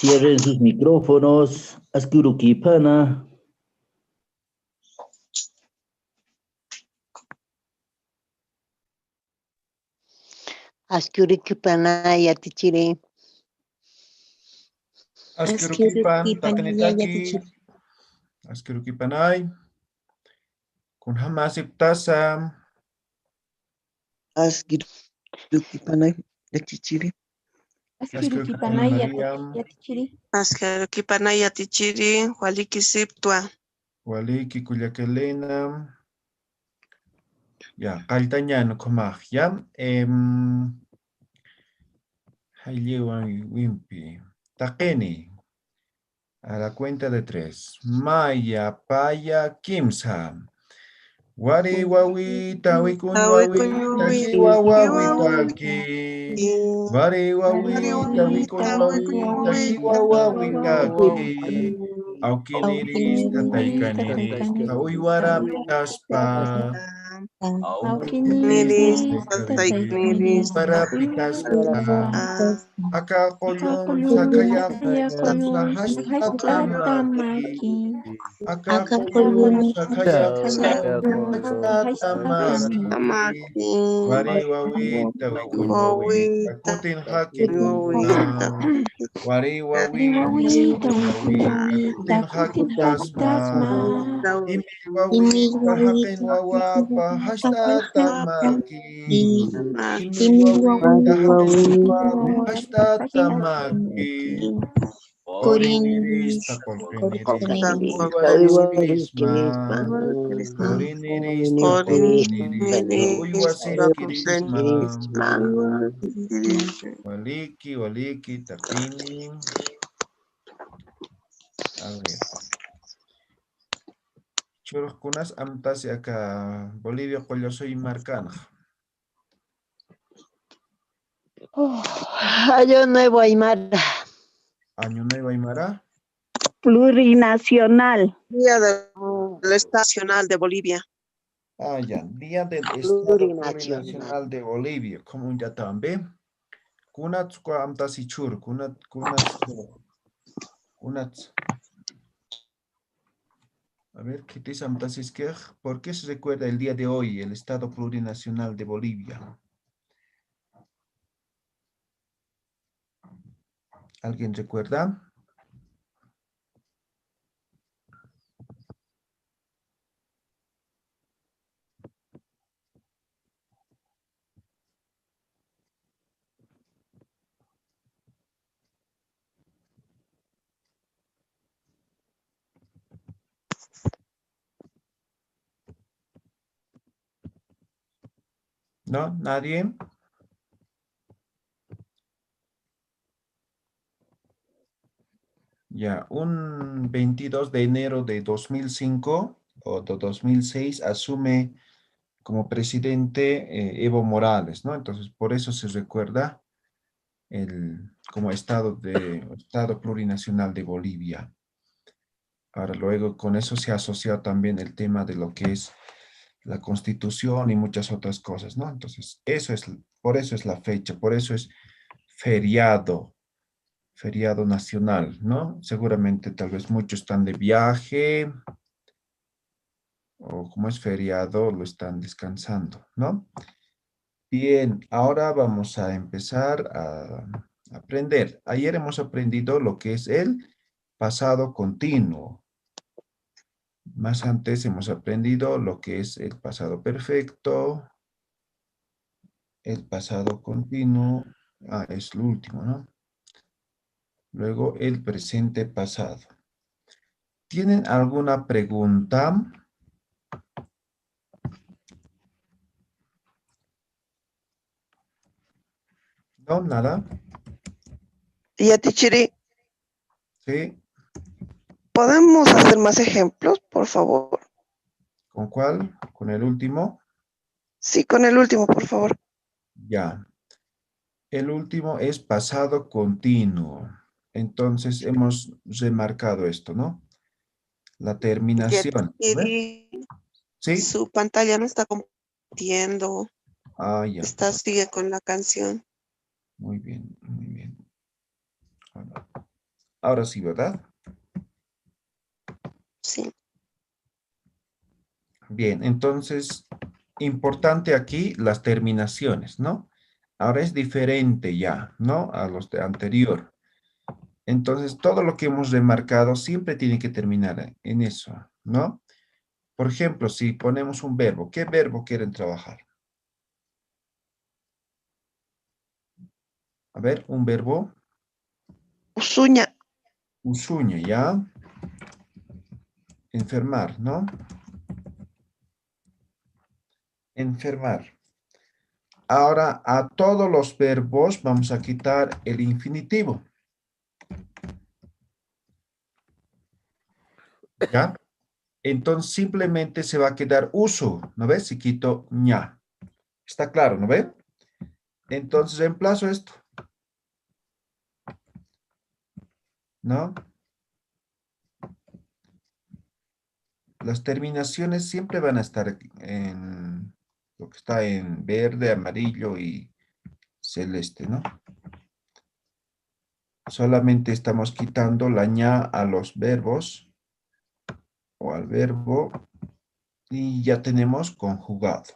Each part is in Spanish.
Cierren sus micrófonos. Askurukipana. Askurikupanaya tichiri. Askurukipan takanitaki. Askurukipanay. Kun hamasip tasam. Askurukipanay yatichiri. Askurukipanay Mariam. Askurukipanay yatichiri. Waliki siptua. Waliki kuyakelena. Ya, kaltañano kumaj. Ya. Haylewan wimpi. Takeni. A la cuenta de 3. Maya, paya, kimsa. Wari wawi, tawikun wawi, taki wawi taki. Wari wawi, tawikun wawi, taki wawi taki. Aukiniris, tataikaniris, kawiwara pitaspa. Aukiniris, tataikaniris, Para pitaspa. Aka koyon sakaya hashtatamaki. Aka koyon sakaya hashtatamaki. Wari wawi tawikun wawi takutin haki. Wari wawi takutin haki tasma. Imi wawi tahakin wawa pa hashtatamaki. Imi wawi tahakin wawa hashtatamaki. Koriniris takolkiniris tawiwarisma. Koriniris takolkiniris tawiwasikirisma. Waliki takini. A ver. Churkunas amtasi acá Bolivia soy marcana. Año Nuevo Aymara. Año Nuevo Aymara. Plurinacional. Día del Estado Nacional de Bolivia. Ah, ya. Día del Estado Plurinacional de Bolivia. ¿Cómo ya también? Kunat kwa amtasi chur. Kunat. A ver, ¿qué dice amtasi skej? ¿Por qué se recuerda el día de hoy, el Estado Plurinacional de Bolivia? ¿Alguien recuerda? ¿No? ¿Nadie? Ya, un 22 de enero de 2005 o de 2006 asume como presidente Evo Morales, ¿no? Entonces, por eso se recuerda como Estado Plurinacional de Bolivia. Ahora, luego, con eso se ha asociado también el tema de lo que es la Constitución y muchas otras cosas, ¿no? Entonces, por eso es la fecha, por eso es feriado nacional, ¿no? Seguramente tal vez muchos están de viaje o como es feriado lo están descansando, ¿no? Bien, ahora vamos a empezar a aprender. Ayer hemos aprendido lo que es el pasado continuo. Más antes hemos aprendido lo que es el pasado perfecto, el pasado continuo, es lo último, ¿no? Luego el presente pasado. ¿Tienen alguna pregunta? No, nada. Yatichiri, Sí. ¿podemos hacer más ejemplos, por favor? ¿Con cuál? ¿Con el último? Sí, con el último, por favor. Ya. El último es pasado continuo. Entonces hemos remarcado esto, ¿no? La terminación. Yatichiri, Sí. su pantalla no está compartiendo. Ah, ya. Sigue con la canción. Muy bien, muy bien. Ahora. Ahora sí, ¿verdad? Sí. Bien, entonces, importante aquí las terminaciones, ¿no? Ahora es diferente ya, ¿no? A los de anterior. Entonces, todo lo que hemos remarcado siempre tiene que terminar en eso, ¿no? Por ejemplo, si ponemos un verbo, ¿qué verbo quieren trabajar? A ver, un verbo, Usuña. usuña, ¿ya? Enfermar, ¿no? Enfermar. Ahora, a todos los verbos vamos a quitar el infinitivo, ¿ya? Entonces, simplemente se va a quedar uso, ¿no ves? Si quito ña. Está claro, ¿no ven? Entonces, reemplazo esto, ¿no? Las terminaciones siempre van a estar en lo que está en verde, amarillo y celeste, ¿no? Solamente estamos quitando la ña a los verbos o al verbo y ya tenemos conjugado.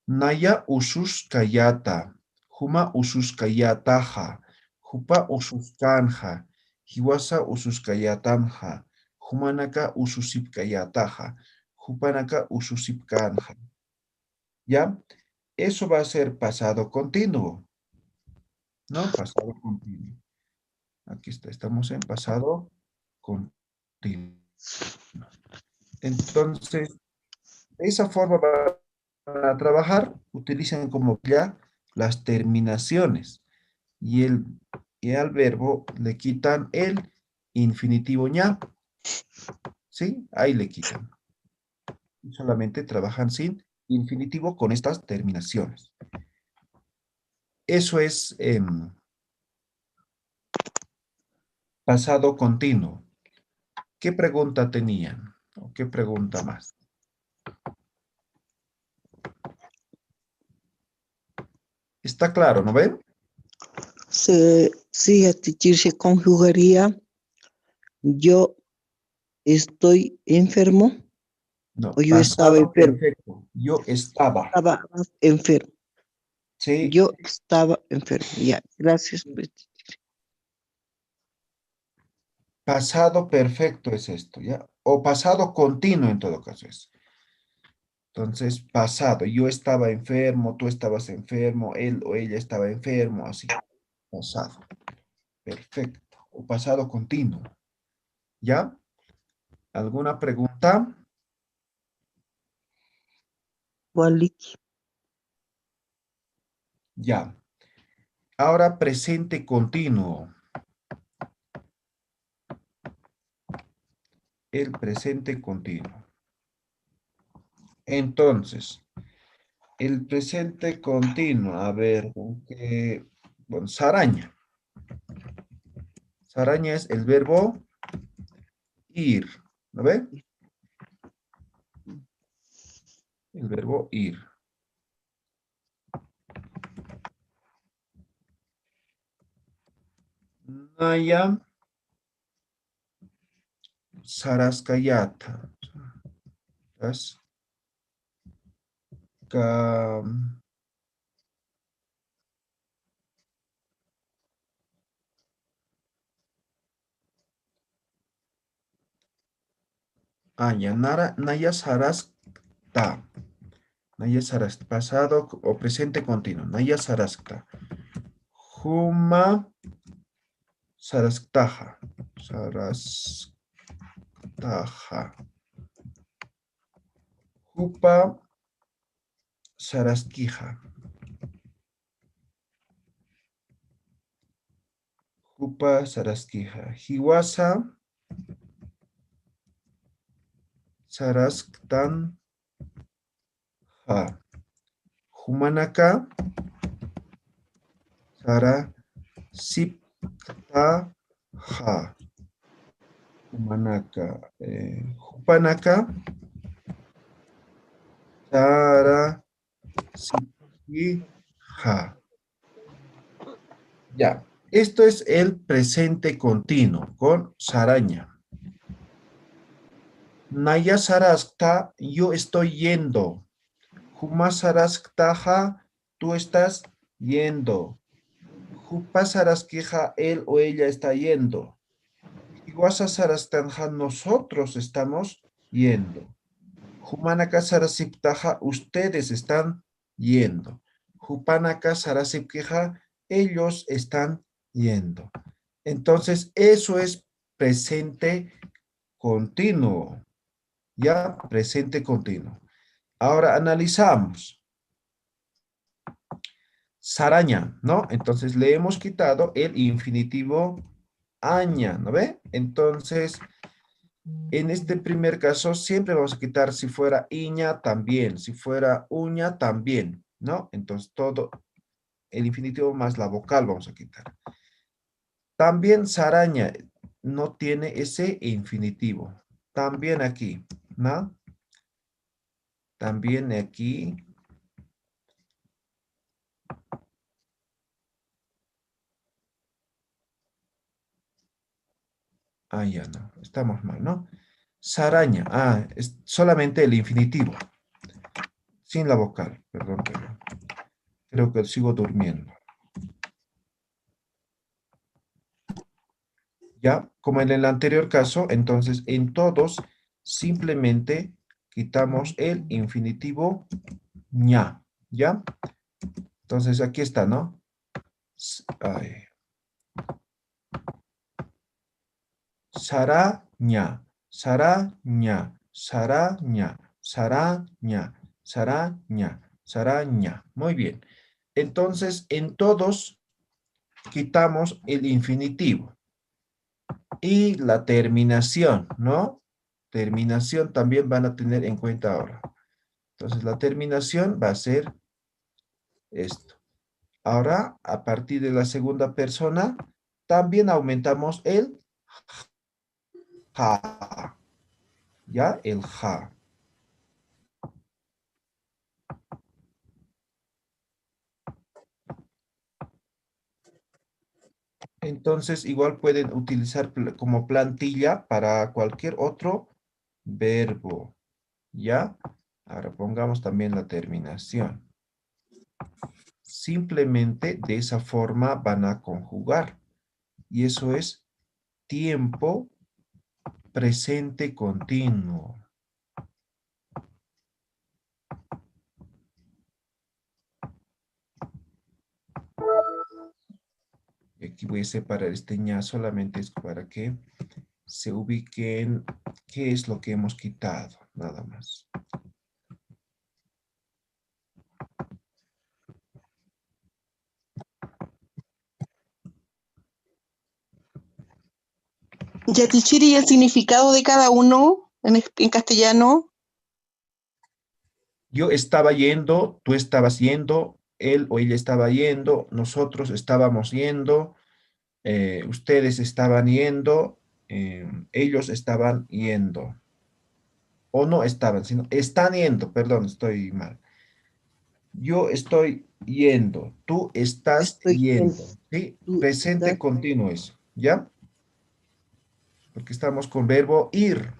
Naya usus kayata, huma usus kayataja, hupa usus kanja, hiwasa usus kayatamja, humanaka ususip kayataja, hupanaka ususip kanja. ¿Ya? Eso va a ser pasado continuo, ¿no? Pasado continuo. Aquí está, estamos en pasado continuo. Entonces, de esa forma van a trabajar, utilizan como ya las terminaciones y al verbo le quitan el infinitivo ña, ¿sí? Ahí le quitan. Solamente trabajan sin infinitivo con estas terminaciones. Eso es pasado continuo. ¿Qué pregunta tenían? ¿O qué pregunta más? Está claro, ¿no ven? Sí, teacher, se conjugaría yo estoy enfermo No, o yo estaba pasado enfermo. perfecto. Yo estaba, Estaba enfermo. ¿sí? Yo estaba enfermo. Ya, gracias. Pues. Pasado perfecto es esto, ¿ya? O pasado continuo en todo caso es. Entonces, pasado, yo estaba enfermo, tú estabas enfermo, él o ella estaba enfermo, así. Pasado, perfecto. O pasado continuo, ¿ya? ¿Alguna pregunta? Waliki. Ya. Ahora presente continuo. El presente continuo. Entonces, el presente continuo, a ver, bueno, Saraña. Saraña es el verbo ir, ¿no ve? El verbo ir. Naya Saraskayata. Ya, Naya Saraskta. Naya Saraskta. Pasado o presente continuo. Naya Saraskta. Huma Sarasktaja. Sarasktaja. Hupa Saraskija. Hupa Saraskija. Hiwasa Sarasktan. Humanaka Sara Sipta Ha. Humanaka. Hupanaka Sara Sipti Ha. Ya. Esto es el presente continuo con saraña. Naya saraskta, yo estoy yendo. Huma sarasktaja, tú estás yendo. Jupa saraskija, él o ella está yendo. Iguasa sarastanja, nosotros estamos yendo. Humanaka sarasiptaja, ustedes están yendo. Jupanaka sarasipkija, ellos están yendo. Entonces, eso es presente continuo. Ya, presente continuo. Ahora analizamos. Saraña, ¿no? Entonces le hemos quitado el infinitivo aña, ¿no ve? Entonces, en este primer caso siempre vamos a quitar si fuera iña también, si fuera uña también, ¿no? Entonces todo el infinitivo más la vocal vamos a quitar. También saraña no tiene ese infinitivo. También aquí, ¿no? También aquí. Ah, ya no, estamos mal, ¿no? Saraña, es solamente el infinitivo. Sin la vocal, perdón, pero creo que sigo durmiendo. Ya, como en el anterior caso, entonces en todos simplemente quitamos el infinitivo ña, ¿ya? Entonces aquí está, ¿no? Saraña, saraña, saraña, saraña, saraña, saraña. Muy bien. Entonces en todos quitamos el infinitivo. Y la terminación, ¿no? Terminación también van a tener en cuenta ahora. Entonces, la terminación va a ser esto. Ahora, a partir de la segunda persona, también aumentamos el ja. ¿Ya? El ja. Entonces, igual pueden utilizar como plantilla para cualquier otro verbo. ¿Ya? Ahora pongamos también la terminación. Simplemente de esa forma van a conjugar. Y eso es tiempo presente continuo. Y aquí voy a separar este ña, solamente es para que se ubiquen qué es lo que hemos quitado, nada más. Yatichiri, ¿y el significado de cada uno en castellano? Yo estaba yendo, tú estabas yendo, él o ella estaba yendo, nosotros estábamos yendo, ustedes estaban yendo, ellos estaban yendo. O no estaban, sino están yendo, perdón, estoy mal. Yo estoy yendo, tú estás Estoy yendo, yendo. ¿sí? Tú Presente estás continuo es, ¿ya? Porque estamos con verbo ir,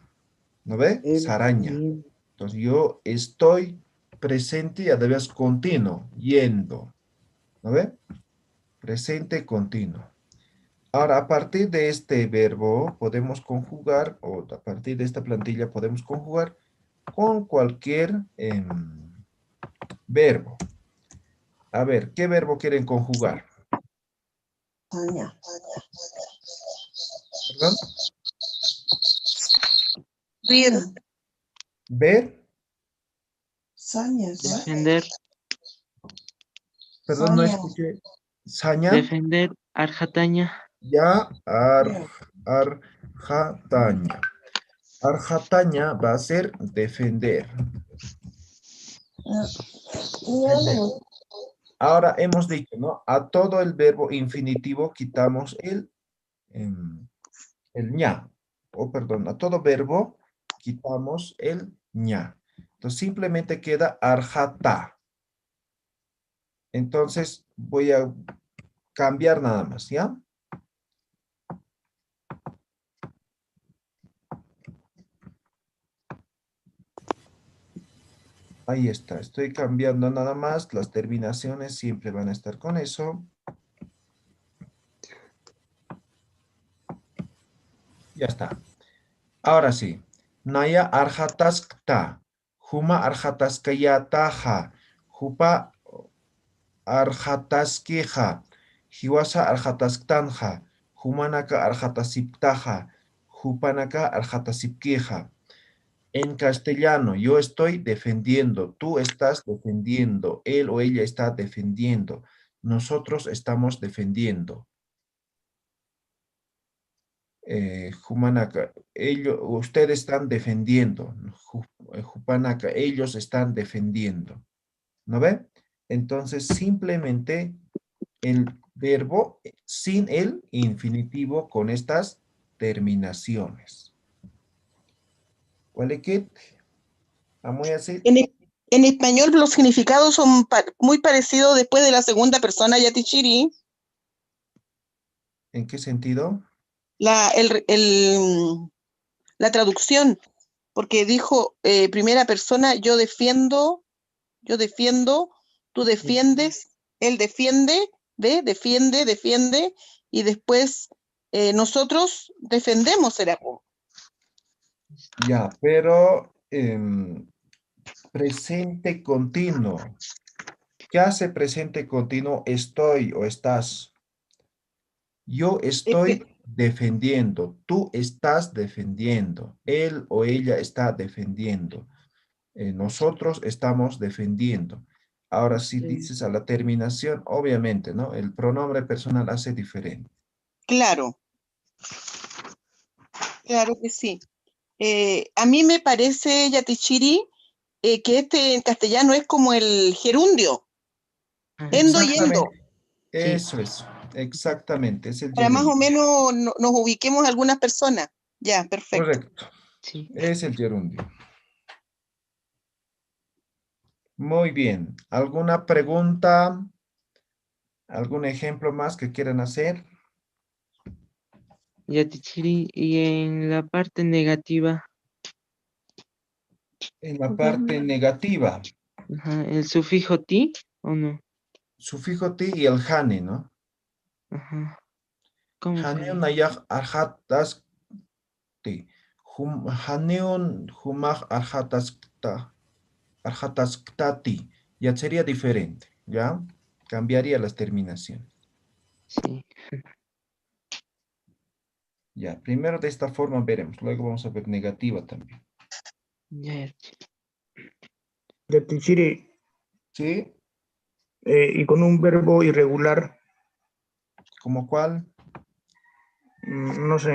¿no ve? Saraña. yendo. Entonces yo estoy presente y además continuo, yendo, ¿no ve? Presente continuo. Ahora, a partir de este verbo podemos conjugar, o a partir de esta plantilla podemos conjugar con cualquier verbo. A ver, ¿qué verbo quieren conjugar? ¿Perdón? Vir, Ver, Defender, perdón, no escuché. Saña, defender, arjataña, ya, arjataña. Arjataña va a ser defender. Defender. Ahora hemos dicho, ¿no? A todo el verbo infinitivo quitamos el ña. O perdón, a todo verbo quitamos el ña. Entonces simplemente queda arjata. Entonces voy a cambiar nada más, ¿ya? Ahí está, estoy cambiando nada más, las terminaciones siempre van a estar con eso. Ya está. Ahora sí. Naya arjataskta. Huma arjataskayataja. Hupa arjataskeja. Hiwasa arjatasktanja. Humanaka arjatasiptaja. Hupanaka arjatasipkeja. En castellano, yo estoy defendiendo, tú estás defendiendo, él o ella está defendiendo, nosotros estamos defendiendo. Jumanaka, ellos, ustedes están defendiendo. Jupanaka, ellos están defendiendo. ¿No ve? Entonces, simplemente el verbo sin el infinitivo con estas terminaciones. ¿Cuál que? Vamos a hacer. En español los significados son muy parecidos después de la segunda persona, Yatichiri. ¿En qué sentido? La traducción, porque dijo primera persona, yo defiendo, tú defiendes, él defiende, defiende, y después nosotros defendemos el arroz. Ya, pero presente continuo. ¿Qué hace presente continuo? Estoy o estás. Yo estoy defendiendo. Tú estás defendiendo. Él o ella está defendiendo. Nosotros estamos defendiendo. Ahora, si dices a la terminación, obviamente, ¿no? El pronombre personal hace diferente. Claro. Claro que sí. A mí me parece, Yatichiri, que este en castellano es como el gerundio. Endo y endo. Eso es, exactamente, es el Para más o gerundio. menos nos ubiquemos algunas personas. Ya, perfecto. Correcto, Sí. es el gerundio. Muy bien. ¿Alguna pregunta? ¿Algún ejemplo más que quieran hacer? Yatichiri, y en la parte negativa, En la parte negativa, ajá, el sufijo ti o no. sufijo ti y el jane, ¿no? Ajá. ¿Cómo Janeun sería? ayaj arjatas ti. Janeun humaj arjatas ktati. Ya sería diferente, ¿ya? Cambiaría las terminaciones. Sí. Ya, primero de esta forma veremos, luego vamos a ver negativa también. Ya. Yatichiri, ¿Sí? y con un verbo irregular, ¿Cómo cuál? no sé,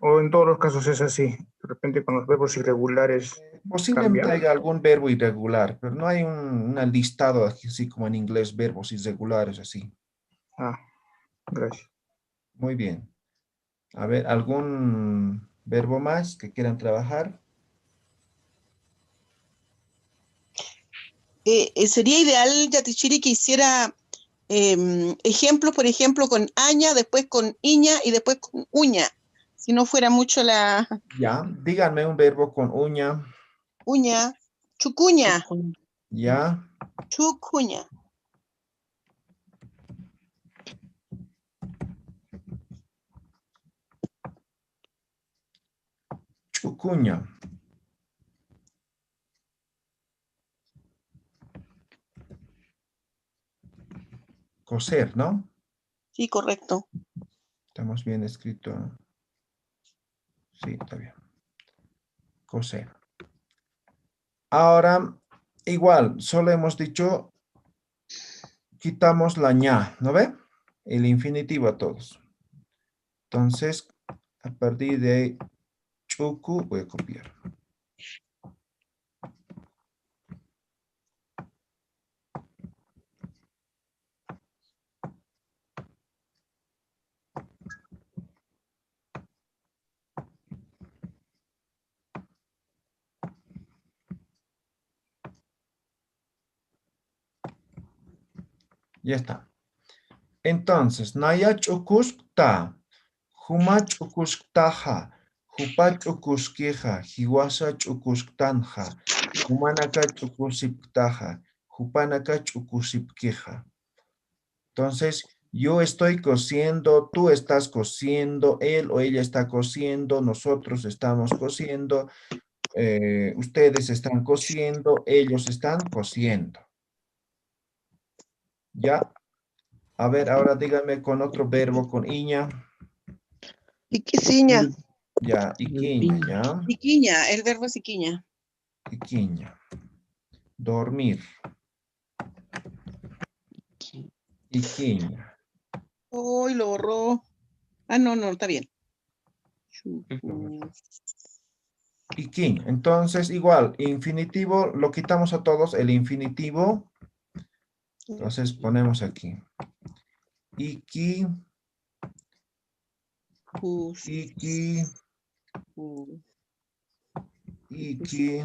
o en todos los casos es así. De repente con los verbos irregulares Posiblemente cambia. haya algún verbo irregular, pero no hay un listado así como en inglés, verbos irregulares así. Ah, gracias. Muy bien. A ver, ¿algún verbo más que quieran trabajar? Sería ideal, Yatichiri, que hiciera ejemplos, por ejemplo, con aña, después con iña y después con uña. Si no fuera mucho la Ya, díganme un verbo con uña. uña, chucuña, Ya, chucuña. chucuña. Coser, ¿no? Sí, correcto. Estamos bien escrito. Sí, está bien. Coser. Ahora, igual, solo hemos dicho, quitamos la ña, ¿no ve? El infinitivo a todos. Entonces, a partir de chucu voy a copiar. Ya está. Entonces, naya chukuskta, huma chukusktaja, hupa chukuskeja, hiwasa chukusktanja, humanaka chukusiptaja, hupanaka chukusipkeja. Entonces, yo estoy cosiendo, tú estás cosiendo, él o ella está cosiendo, nosotros estamos cosiendo, ustedes están cosiendo, ellos están cosiendo. ¿Ya? A ver, ahora díganme con otro verbo, con iña. Iquisiña. Ya, iquiña, ya. Iquiña, el verbo es iquiña. Iquiña. Dormir. Iquiña. Uy, lo borró. Ah, no, está bien. Iquiña. Entonces, igual, infinitivo, lo quitamos a todos, el infinitivo. Entonces, ponemos aquí. Iki. Iki. Iki. Iki.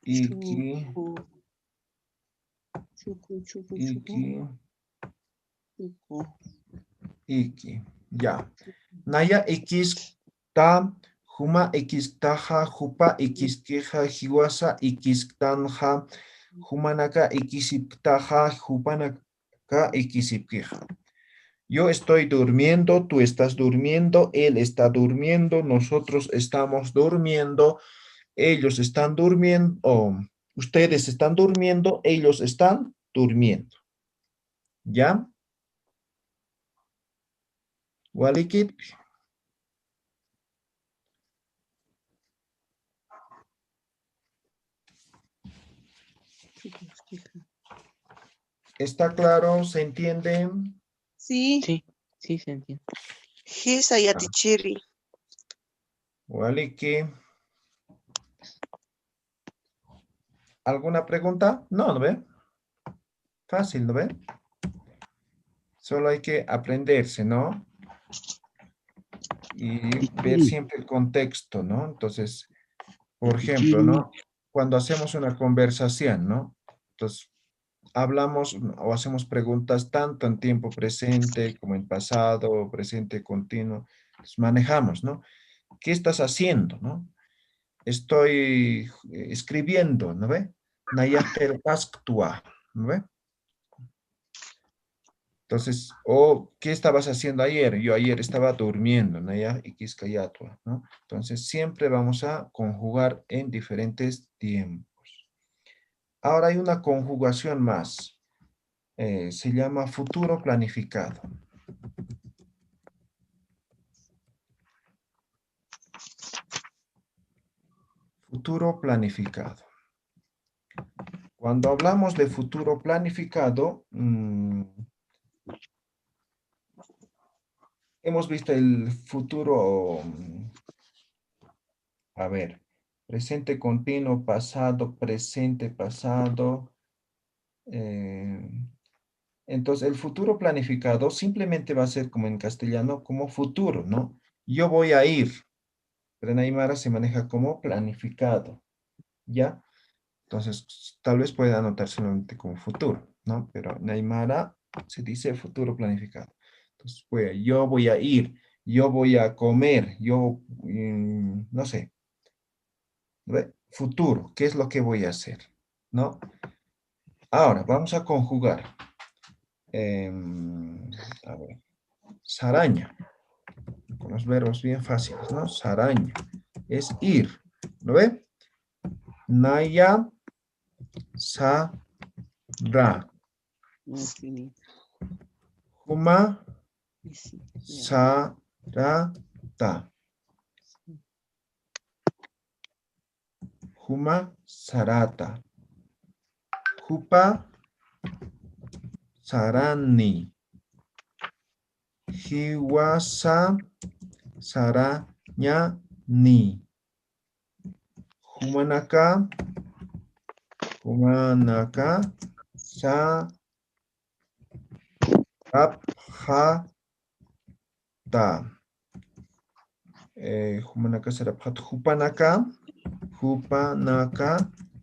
Iki. Iki. Ya. Naya X ta. Huma X taja. Jupa X queja. Hiwasa X tanja. Humanaka X taja. Hupanaka X queja. Yo estoy durmiendo, tú estás durmiendo, él está durmiendo, nosotros estamos durmiendo, ellos están durmiendo, ustedes están durmiendo, ellos están durmiendo. ¿Ya? Walikit. ¿Está claro? ¿Se entiende? Sí. Sí, se entiende. Hisa yatichiri. Waliki. ¿Alguna pregunta? No, ¿no ve? Fácil, ¿no ve? Solo hay que aprenderse, ¿no? Y ver siempre el contexto, ¿no? Entonces, por ejemplo, ¿no? Cuando hacemos una conversación, ¿no? Entonces, hablamos o hacemos preguntas tanto en tiempo presente como en pasado, presente continuo. Entonces, manejamos, ¿no? ¿Qué estás haciendo, no? Estoy escribiendo, ¿no ve? Nayatel actúa, ¿no ve? Entonces, ¿qué estabas haciendo ayer? Yo ayer estaba durmiendo, ¿no? ¿No? Entonces, siempre vamos a conjugar en diferentes tiempos. Ahora hay una conjugación más. Se llama futuro planificado. Futuro planificado. Cuando hablamos de futuro planificado, hemos visto el futuro, a ver, presente continuo, pasado, presente, pasado. Entonces, el futuro planificado simplemente va a ser como en castellano, como futuro, ¿no? Yo voy a ir, pero en Aymara se maneja como planificado, ¿ya? Entonces, tal vez pueda anotar solamente como futuro, ¿no? Pero en Aymara se dice futuro planificado. Entonces, yo voy a ir, yo voy a comer, yo, no sé. ¿Ve? Futuro, ¿qué es lo que voy a hacer? ¿No? Ahora, vamos a conjugar. A ver. Saraña. Con los verbos bien fáciles, ¿no? Saraña. Es ir. ¿Lo ve? Naya, sa, ra. Huma, sa, ra, ta. Huma, sarata. Hupa, sarani. Hiwasa, saranyani. Humanaka, sa, rabhata. Humanaka, sarabhat. Hupanaka,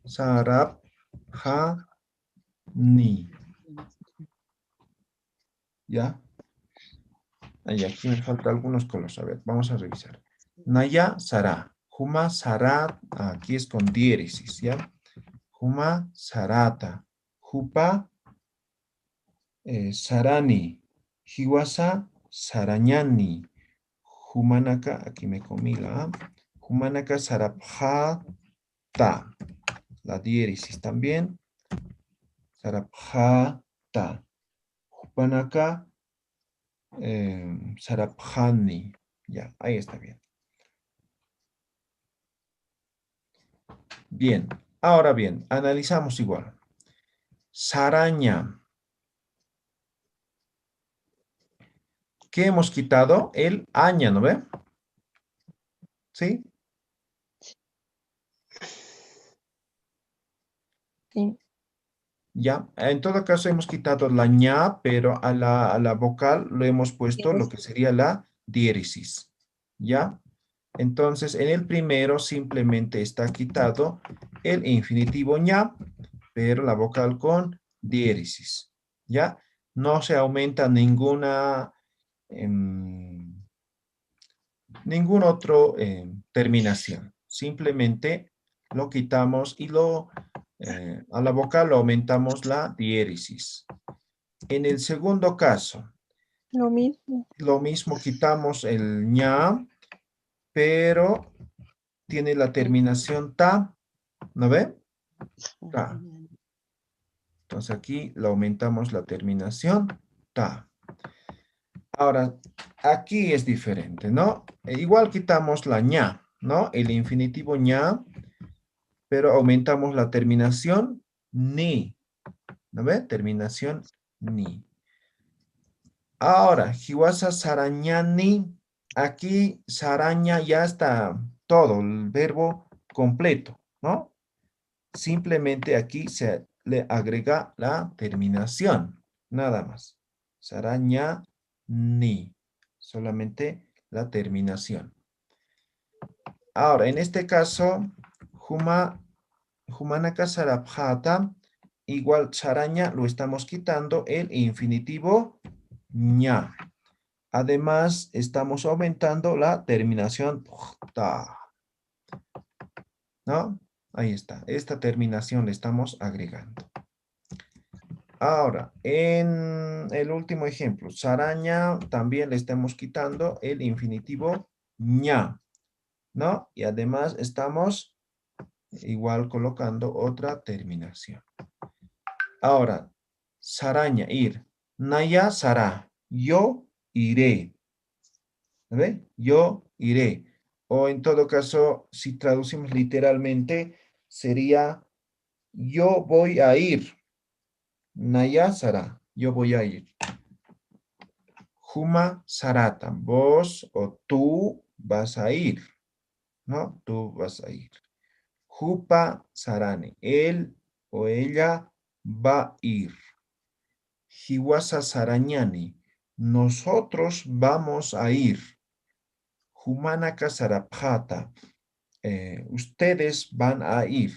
sarabhani. ¿Ya? Ahí, aquí me faltan algunos colores. A ver, vamos a revisar. Naya, Sara. Huma, Sarat. Aquí es con diéresis, ¿ya? Huma, Sarata. Hupa, Sarani. Hiwasa, Sarañani. Humanaka, aquí me comí la. Humanaka, Sarabhata. La diéresis también. Sarabhata. Humanaka, Sarabhani. Ya, ahí está bien. Bien, ahora bien, analizamos igual. Saraña. ¿Qué hemos quitado? El aña, ¿no ve? ¿Sí? Sí. Ya, en todo caso hemos quitado la ña, pero a la vocal lo hemos puesto lo que sería la diéresis. ¿Ya? Entonces, en el primero simplemente está quitado el infinitivo ña, pero la vocal con diéresis. ¿Ya? No se aumenta ninguna ningún otro terminación. Simplemente lo quitamos y a la vocal lo aumentamos la diéresis. En el segundo caso, Lo mismo. lo mismo, quitamos el ña, pero tiene la terminación ta, ¿no ve? Ta. Entonces aquí lo aumentamos la terminación ta. Ahora, aquí es diferente, ¿no? Igual quitamos la ña, ¿no? El infinitivo ña, pero aumentamos la terminación ni. ¿No ve? Terminación ni. Ahora, hiwasa sarañani. Aquí saraña ya está todo, el verbo completo, ¿no? Simplemente aquí se le agrega la terminación, nada más. Saraña ni. Solamente la terminación. Ahora, en este caso, Humanaka sarabhata, igual saraña, lo estamos quitando el infinitivo ña. Además, estamos aumentando la terminación ta. ¿No? Ahí está. Esta terminación le estamos agregando. Ahora, en el último ejemplo, saraña, también le estamos quitando el infinitivo ña, ¿no? Y además estamos igual colocando otra terminación. Ahora, saraña, ir. Naya sara, yo iré. ¿Ve? Yo iré. O en todo caso, si traducimos literalmente, sería yo voy a ir. Naya sara, yo voy a ir. Huma sarata, vos o tú vas a ir. ¿No? Tú vas a ir. Jupa sarane, él o ella va a ir. Hiwasa sarañani, nosotros vamos a ir. Humanaka sarabhata, ustedes van a ir.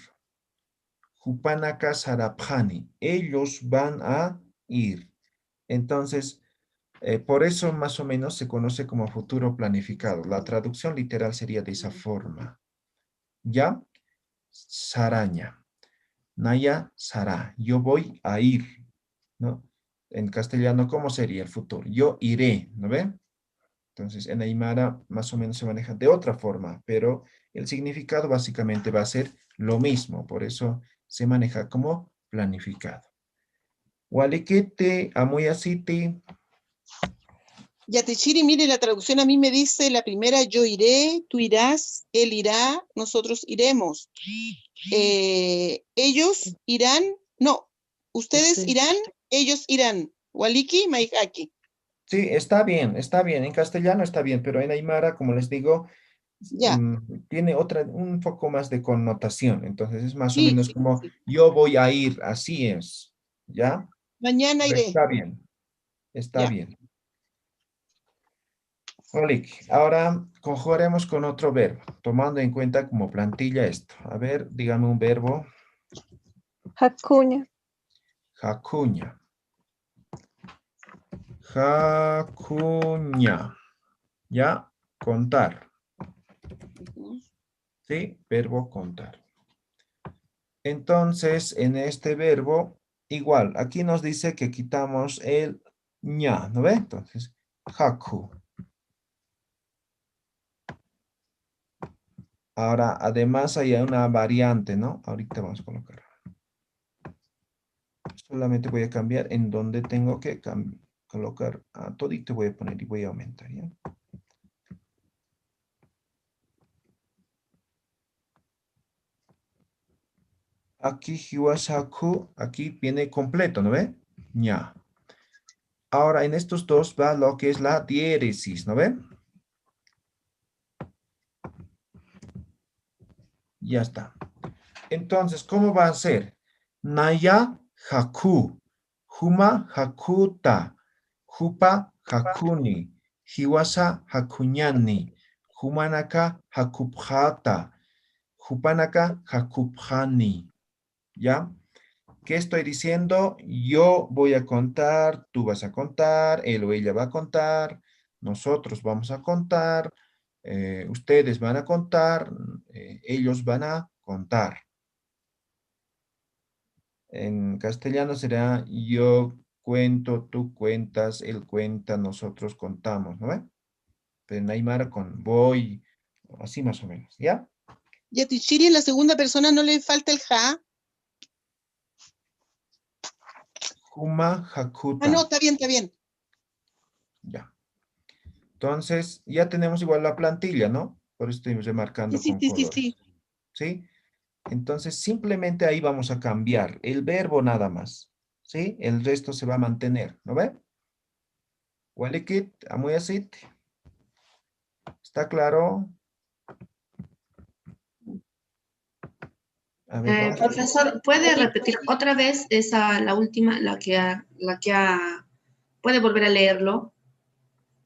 Hupanaka sarabhani, ellos van a ir. Entonces, por eso más o menos se conoce como futuro planificado. La traducción literal sería de esa forma. ¿Ya? Saraña. Naya Sara. Yo voy a ir. ¿No? En castellano, ¿cómo sería el futuro? Yo iré. ¿No ve? Entonces, en Aymara más o menos se maneja de otra forma, pero el significado básicamente va a ser lo mismo. Por eso se maneja como planificado. Walikete, amuyasiti. Yatichiri, mire, la traducción a mí me dice la primera, yo iré, tú irás, él irá, nosotros iremos. Ellos irán, no, ustedes Ustedes. irán, ellos irán. Waliki, Maihaki. Sí, está bien, está bien. En castellano está bien, pero en Aymara, como les digo, Ya, tiene un poco más de connotación. Entonces es más o sí, menos sí, como sí. yo voy a ir, así es. ¿Ya? Mañana Pero iré. está bien, está Ya. bien. Olik, ahora conjugaremos con otro verbo, tomando en cuenta como plantilla esto. A ver, dígame un verbo. Hakuña. Hakuña. Hakuña. Ya, contar. ¿Sí? Verbo contar. Entonces, en este verbo, igual, aquí nos dice que quitamos el ña, ¿no ve? Entonces, haku. Ahora, además hay una variante, ¿no? Ahorita vamos a colocar. Solamente voy a cambiar en donde tengo que colocar a todito voy a poner y voy a aumentar, ¿ya? Aquí hiwasaku, aquí viene completo, ¿no ve? ña. Ahora en estos dos va lo que es la diéresis, ¿no ve? Ya está. Entonces, ¿cómo va a ser? Naya haku, huma hakuta, hupa hakuni, hiwasa hakuñani, humanaka hakupjata, hupanaka hakupjani. ¿Ya? ¿Qué estoy diciendo? Yo voy a contar, tú vas a contar, él o ella va a contar, nosotros vamos a contar, ustedes van a contar, ellos van a contar. En castellano será yo cuento, tú cuentas, él cuenta, nosotros contamos, ¿no ve? Pero en Aymara con voy, así más o menos, ¿ya? Y a Tichiri en la segunda persona no le falta el ja. Huma hakuta. Ah, no, está bien, está bien. Ya. Entonces, ya tenemos igual la plantilla, ¿no? Por eso estoy remarcando Sí, con sí, sí, colores. sí. ¿Sí? Entonces, simplemente ahí vamos a cambiar el verbo nada más. ¿Sí? El resto se va a mantener, ¿no ve? Walikit, amuyasit. ¿Está claro? A ver, vamos a ver. Profesor, ¿puede repetir otra vez esa, la última, puede volver a leerlo?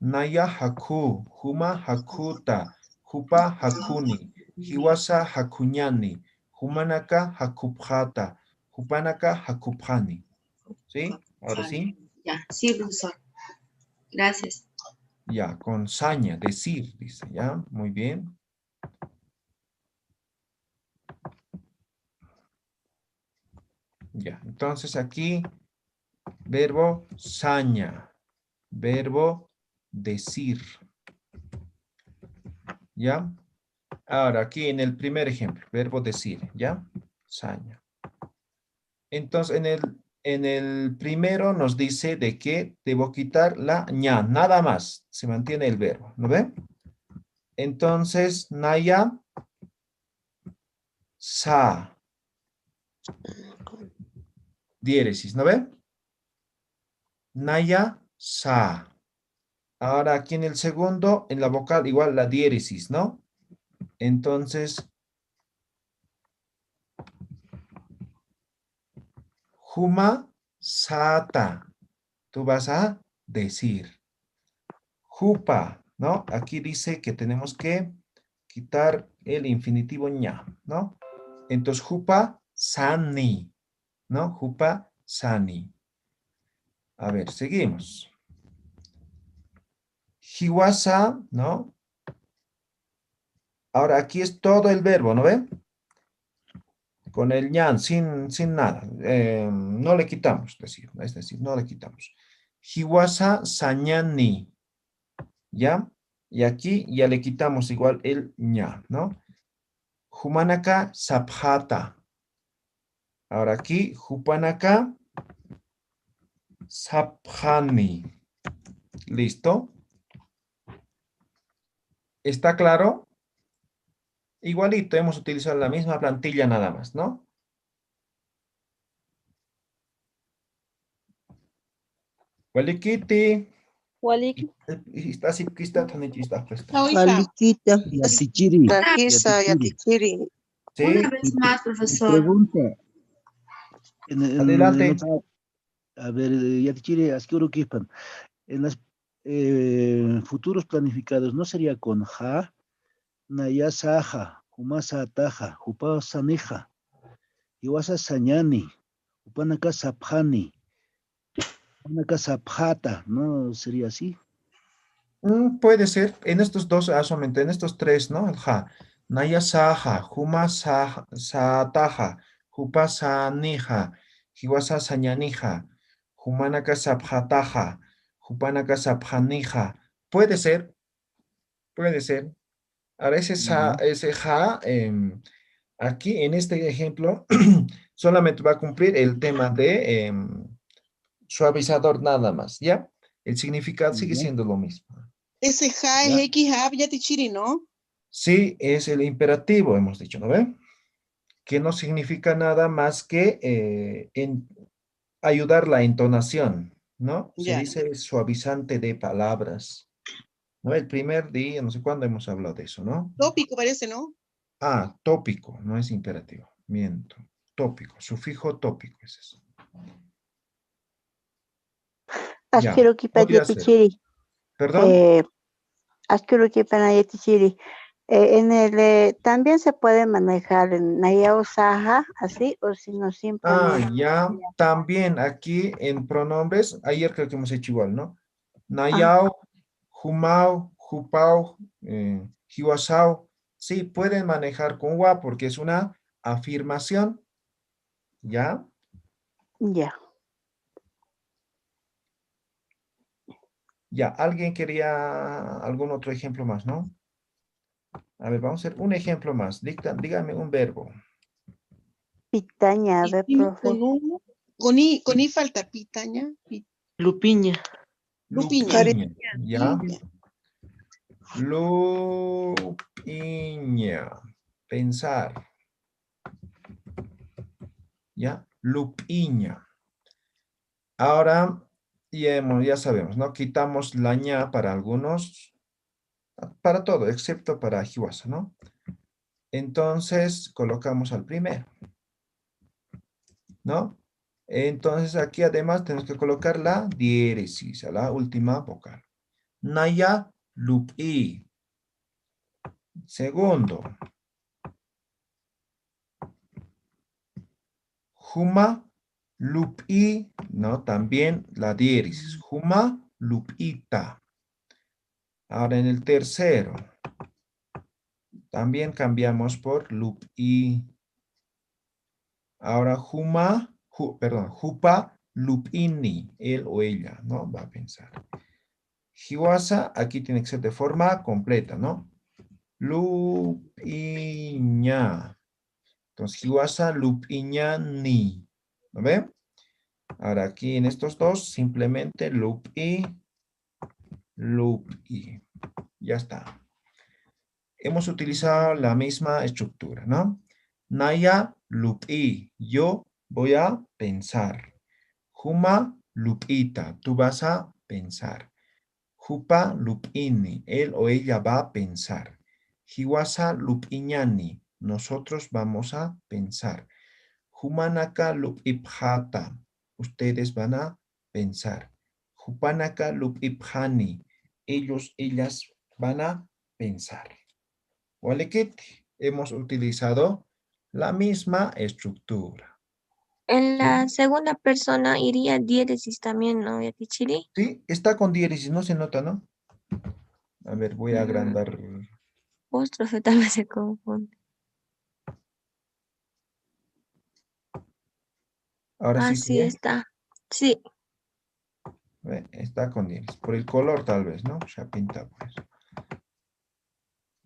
Naya haku, huma hakuta, hupa hakuni, hiwasa hakuñani, humanaka hakupjata, hupanaka hakupjani. ¿Sí? Ahora sí. Ya, sí, profesor. Gracias. Ya, con saña, decir, dice, ya, muy bien. Ya, entonces aquí, verbo saña, verbo decir. ¿Ya? Ahora, aquí en el primer ejemplo, verbo decir, ¿ya? Saña. Entonces, en el primero nos dice de que debo quitar la ña, nada más, se mantiene el verbo, ¿no ven? Entonces, naya, sa, diéresis, ¿no ven? Naya, sa. Ahora aquí en el segundo, en la vocal, igual la diéresis, ¿no? Entonces, huma, sata. Tú vas a decir. Jupa, ¿no? Aquí dice que tenemos que quitar el infinitivo ña, ¿no? Entonces, jupa, sani, ¿no? Jupa, sani. A ver, seguimos. Hiwasa, ¿no? Ahora aquí es todo el verbo, ¿no ven? Con el ñan, sin nada. No le quitamos, es decir, no le quitamos. Hiwasa sañani, ¿ya? Y aquí ya le quitamos igual el ña, ¿no? Humanaka sapjata. Ahora aquí, hupanaka sapjani. ¿Listo? ¿Está claro? Igualito, hemos utilizado la misma plantilla nada más, ¿no? Walikiti. Waliki. Está así, está tan hecho, está prestado. No, hija. Waliquita. Yatichiri. Tajisa, Yatichiri. Yatichiri. ¿Sí? Una vez más, profesor. Pregunta. En Adelante. a ver, Yatichiri, Asquiuruquipan. En los futuros planificados, ¿no sería con ja? Naya saja, humasa ataja, jupao sanija, iwasa sañani, Upanaka Saphani. Upanaka Saphata, ¿no? ¿Sería así? Puede ser, en estos dos, solamente en estos tres, ¿no? El ja. Naya saha, huma sataha, hupa sanija, hiwasa sañanija, humanaka sabhataja, hupanaka sabhanija. Puede ser, puede ser. Ahora ese ja, aquí en este ejemplo, solamente va a cumplir el tema de suavizador nada más, ¿ya? El significado sigue Ya. siendo lo mismo. Ese ja Ya. es X-Hab Yatichiri, ¿no? Sí, es el imperativo, hemos dicho, ¿no ve? Que no significa nada más que ayudar la entonación, ¿no? Se Ya. dice suavizante de palabras, ¿no? El primer día, no sé cuándo hemos hablado de eso, ¿no? Tópico parece, ¿no? Ah, tópico, no es imperativo, miento. Tópico, sufijo tópico es eso. Ya, Askero podría ser. Kipayetichiri. ¿Perdón? Askero Kipanayetichiri. También se puede manejar en Nayao Saha, así, o si no, Ah, simplemente. ya, también aquí en pronombres, ayer creo que hemos hecho igual, ¿no? Ah, Nayao, Humao, Hupao, Hiwasao, sí, pueden manejar con wa porque es una afirmación, ¿ya? ya. Ya, ¿alguien quería algún otro ejemplo más, no? A ver, vamos a hacer un ejemplo más. Dígame un verbo. Pitaña, a ver, Hicimos profe. con I falta pitaña. Lupiña. Lupiña. Lupiña, ¿ya? Lupiña. Lupiña. Pensar. ¿Ya? Lupiña. Ahora, ya sabemos, ¿no? Quitamos la ña para algunos, para todo, excepto para Hiwasa, ¿no? Entonces, colocamos al primero, ¿no? Entonces, aquí además tenemos que colocar la diéresis a la última vocal. Naya, lupi. Segundo. Huma, lupi, ¿no? También la diéresis. Huma, lupita. Ahora en el tercero. También cambiamos por lupi. Ahora jupa, lupini, él o ella, ¿no? Va a pensar. Hiwasa, aquí tiene que ser de forma completa, ¿no? Lupiña. Entonces, hiwasa, lupiña, ni. ¿Lo ven? Ahora aquí en estos dos, simplemente lupi. Ya está. Hemos utilizado la misma estructura, ¿no? Naya, lupi. Yo voy a pensar. Huma, lupita. Tú vas a pensar. Hupa, lupini. Él o ella va a pensar. Hiwasa, lupiñani. Nosotros vamos a pensar. Humanaka, lupipjata. Ustedes van a pensar. Hupanaka, lupipjani. Ellos, ellas van a pensar. ¿Vale? Hemos utilizado la misma estructura. En la segunda persona iría diéresis también, ¿no, Yatichiri? Sí, está con diéresis, no se nota, ¿no? A ver, voy a agrandar. Apóstrofe tal vez se confunde. Ahora sí se Sí ve. está. Sí. Está con diéresis. Por el color tal vez, ¿no? Ya pinta pues.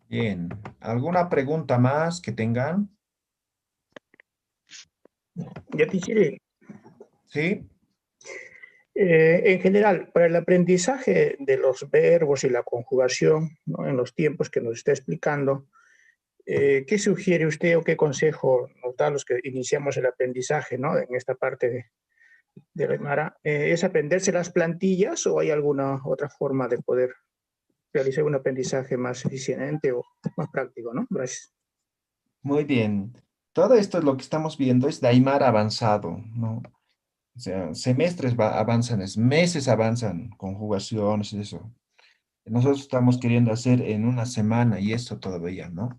Bien. ¿Alguna pregunta más que tengan? Yatichiri, Sí. en general, para el aprendizaje de los verbos y la conjugación, ¿no? En los tiempos que nos está explicando, ¿qué sugiere usted o qué consejo nos da a los que iniciamos el aprendizaje, ¿no? En esta parte de Aymara? ¿Es aprenderse las plantillas o hay alguna otra forma de poder realizar un aprendizaje más eficiente o más práctico, ¿no? Gracias. Muy bien. Todo esto es lo que estamos viendo, es de Aymara avanzado, ¿no? O sea, semestres avanzan, meses avanzan, conjugaciones y eso. Nosotros estamos queriendo hacer en una semana y eso todavía, ¿no?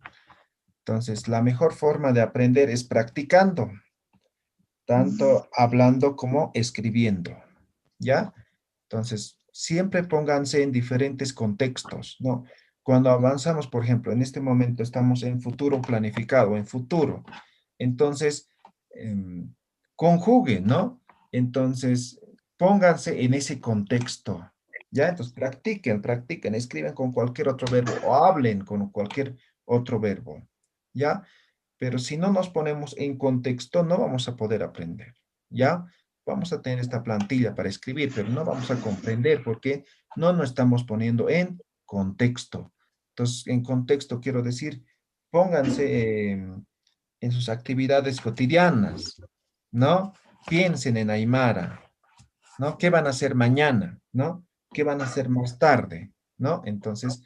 Entonces, la mejor forma de aprender es practicando. tanto hablando como escribiendo, ¿ya? Entonces, siempre pónganse en diferentes contextos, ¿no? Cuando avanzamos, por ejemplo, en este momento estamos en futuro planificado, en futuro. Entonces, conjuguen, ¿no? Entonces, pónganse en ese contexto, ¿ya? Entonces, practiquen, escriben con cualquier otro verbo o hablen con cualquier otro verbo, ¿ya? Pero si no nos ponemos en contexto, no vamos a poder aprender, ¿ya? Vamos a tener esta plantilla para escribir, pero no vamos a comprender porque no nos estamos poniendo en contexto. Entonces, en contexto quiero decir, pónganse en sus actividades cotidianas, ¿no? Piensen en Aymara, ¿no? ¿Qué van a hacer mañana, ¿no? ¿Qué van a hacer más tarde, ¿no? Entonces,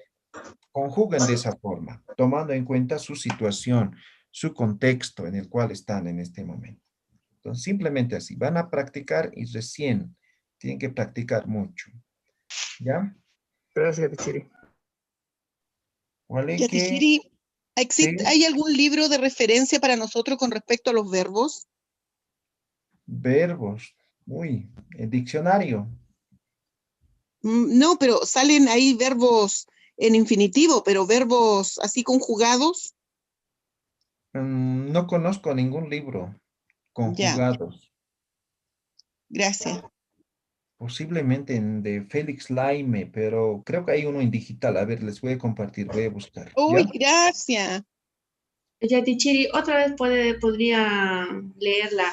conjuguen de esa forma, tomando en cuenta su situación, su contexto en el cual están en este momento. Entonces, simplemente así, van a practicar y recién tienen que practicar mucho. ¿Ya? Gracias, Yatichiri. ¿Vale? Yatichiri, ¿Sí? ¿hay algún libro de referencia para nosotros con respecto a los verbos? Verbos. Uy, el diccionario. No, pero salen ahí verbos en infinitivo, pero verbos así conjugados. No conozco ningún libro Ya, conjugados. gracias. Posiblemente de Félix Laime, pero creo que hay uno en digital. A ver, les voy a compartir, voy a buscar. Uy, ¿Ya? gracias. Yatichiri, otra vez podría leer la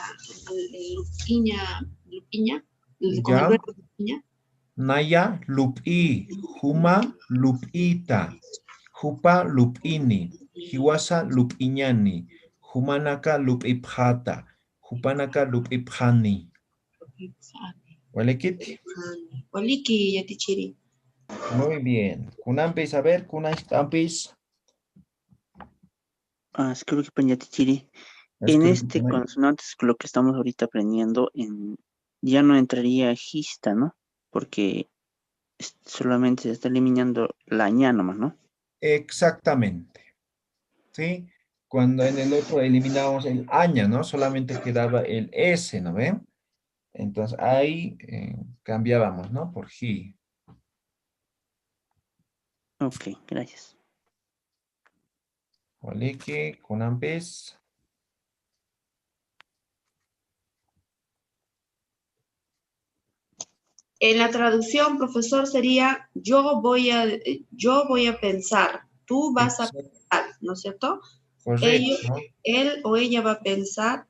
lupiña, con el ¿Ya? verbo lupiña. Naya lupi, huma lupita, hupa lupini, hiwasa lupiñani, humanaka lupipjata, hupanaka lupipjani. ¿Walekit? Oliki, Yatichiri. Muy bien. Kunampis, a ver, kunampis. Creo que Yatichiri. En este consonantes, lo que estamos ahorita aprendiendo, ya no entraría gista, ¿no? Porque solamente se está eliminando la ña nomás, ¿no? Exactamente. ¿Sí? Cuando en el otro eliminamos el aña, ¿no? Solamente quedaba el S, ¿no ven? Entonces ahí cambiábamos, ¿no? Por he. Ok, gracias. Oliki, kunampis. En la traducción, profesor, sería yo voy a pensar, tú vas a pensar, ¿no es cierto? Correcto. Él o ella va a pensar,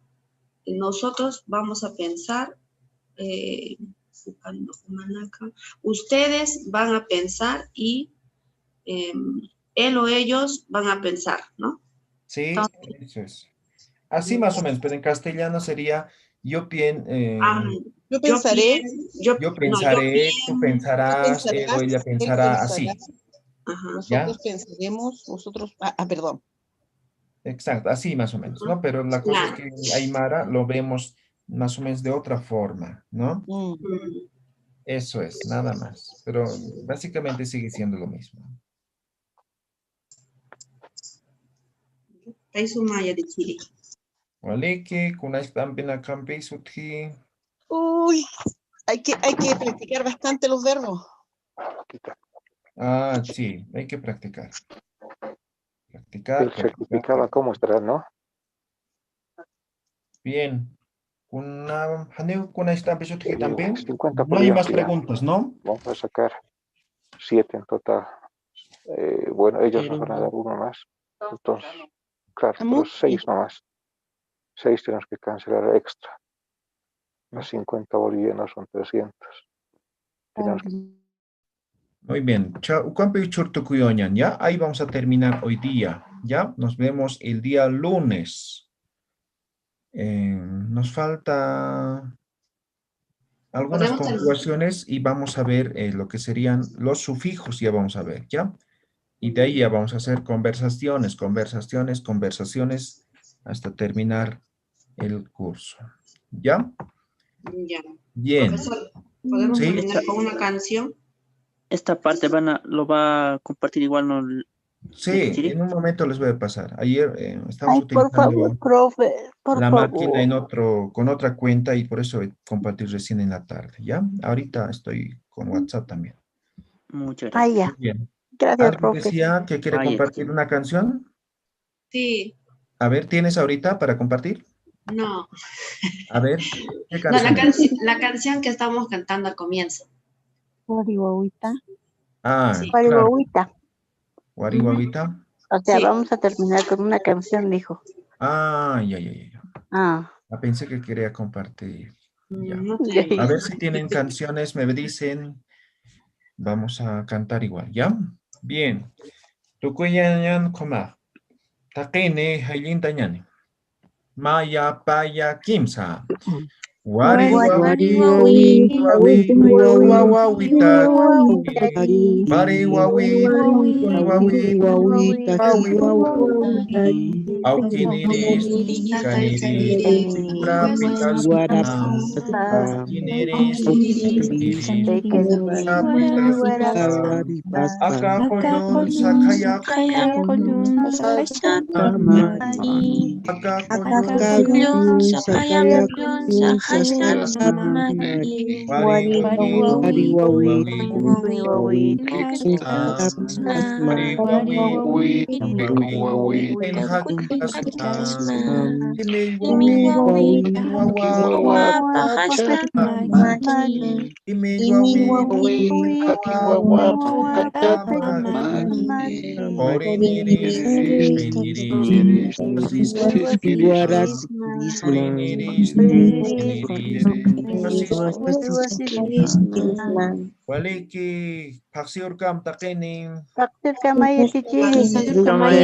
nosotros vamos a pensar, ustedes van a pensar y él o ellos van a pensar, ¿no? Sí, eso es. Así más o menos, pero en castellano sería yo pensaré. Yo pensaré, tú pensarás, él o ella pensará así. Nosotros pensaremos, nosotros... perdón. Exacto, así más o menos, ¿no? Pero la cosa es que Aymara lo vemos más o menos de otra forma, ¿no? Eso es, nada más. Pero básicamente sigue siendo lo mismo. Waliki, kunais también a campi suthi. Uy, hay que practicar bastante los verbos. Sí, hay que practicar. El certificado, ¿cómo estará, no? Bien. También. 50 No hay más preguntas, ¿no? Vamos a sacar 7 en total. Bueno, ellos nos van a dar uno más. Entonces, claro, los 6 nomás. 6 tenemos que cancelar extra. Los 50 bolivianos son 300. Muy bien. ¿Ya? Ahí vamos a terminar hoy día. ¿Ya? Nos vemos el día lunes. Nos falta algunas conjugaciones y vamos a ver lo que serían los sufijos, ya vamos a ver, ¿ya? Y de ahí ya vamos a hacer conversaciones, hasta terminar el curso. ¿Ya? Ya. Bien. Profesor, ¿podemos terminar con una canción? Esta parte lo va a compartir igual, ¿no? Sí, en un momento les voy a pasar. Ayer estamos Ay, por favor, utilizando profe, por la máquina favor. con otra cuenta y por eso compartí recién en la tarde, ¿ya? Ahorita estoy con WhatsApp también. Muchas Ay, gracias. ya. Bien. Gracias, ¿Alguien profe. decía que quiere Vaya, compartir una canción? Sí, A ver, ¿tienes ahorita para compartir? no. A ver, ¿qué No, canción es? la canción que estamos cantando al comienzo. Guarihuahuita. Ah, Sí. claro, Guarihuahuita. Guarihuahuita. O sea, Sí. vamos a terminar con una canción, dijo. Ah, ya. Ah. Pensé que quería compartir. Ya. No Ya, tengo. A ya. ver si tienen canciones, me dicen. Vamos a cantar igual, ¿ya? Bien. Tukuyanyan koma. Takene haylintanyani. Maya paya kimsa. Wari wawi wawita. Bari wawi Aukiniris, caniris, trapitas, kiniris, trapitas, akakodon sakaya, Akakulun sakayakun sakasatmari. wari wawi, Waliki, paksiurkam takening. Takdir kamaya tichiri. Tomaya